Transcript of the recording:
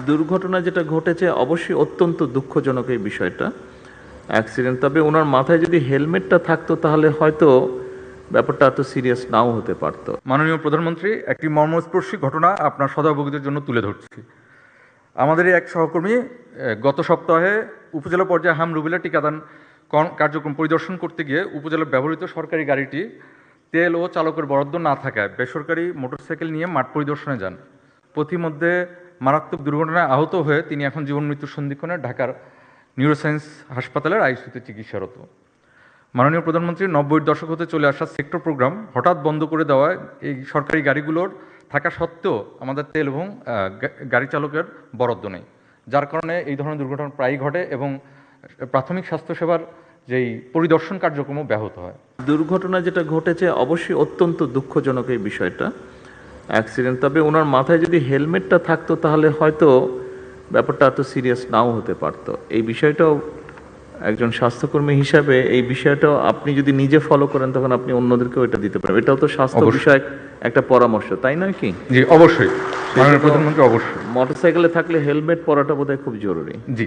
দুর্ঘটনা যেটা ঘটেছে অবশ্যই অত্যন্ত দুঃখজনক এই বিষয়টা, অ্যাক্সিডেন্ট। তবে ওনার মাথায় যদি হেলমেটটা থাকতো তাহলে হয়তো ব্যাপারটা এত সিরিয়াস নাও হতে পারতো। মাননীয় প্রধানমন্ত্রী, একটি মর্মস্পর্শী ঘটনা আপনার সদয় জন্য তুলে ধরছি। আমাদেরই এক সহকর্মী গত সপ্তাহে উপজেলা পর্যায়ে হামরুবিলা টিকাদান কার্যক্রম পরিদর্শন করতে গিয়ে উপজেলার ব্যবহৃত সরকারি গাড়িটি তেল ও চালকের বরাদ্দ না থাকায় বেসরকারি মোটরসাইকেল নিয়ে মাঠ পরিদর্শনে যান। পথিমধ্যে মারাত্মক দুর্ঘটনায় আহত হয়ে তিনি এখন জীবন মৃত্যুর সন্ধিক্ষণে ঢাকার নিউরোসায়েন্স হাসপাতালের আইসিইউতে চিকিৎসারত। মাননীয় প্রধানমন্ত্রী, 90-এর দশক হতে চলে আসা সেক্টর প্রোগ্রাম হঠাৎ বন্ধ করে দেওয়ায় এই সরকারি গাড়িগুলোর থাকা সত্ত্বেও আমাদের তেল এবং গাড়ি চালকের বরাদ্দ নেই, যার কারণে এই ধরনের দুর্ঘটনা প্রায়ই ঘটে এবং প্রাথমিক স্বাস্থ্যসেবার যেই পরিদর্শন কার্যক্রমও ব্যাহত হয়। দুর্ঘটনা যেটা ঘটেছে অবশ্যই অত্যন্ত দুঃখজনক এই বিষয়টা, অ্যাক্সিডেন্ট। তবে ওনার মাথায় যদি হেলমেটটা থাকতো তাহলে হয়তো ব্যাপারটা এত সিরিয়াস নাও হতে পারতো। এই বিষয়টাও একজন স্বাস্থ্যকর্মী হিসাবে এই বিষয়টাও আপনি যদি নিজে ফলো করেন তখন আপনি অন্যদেরকেও এটা দিতে পারবেন। এটাও তো স্বাস্থ্য বিষয়ক একটা পরামর্শ, তাই নয় কি? জি, অবশ্যই মাননীয় প্রধানমন্ত্রী, অবশ্যই। মোটরসাইকেলে থাকলে হেলমেট পরাটা বোধহয় খুব জরুরি। জি।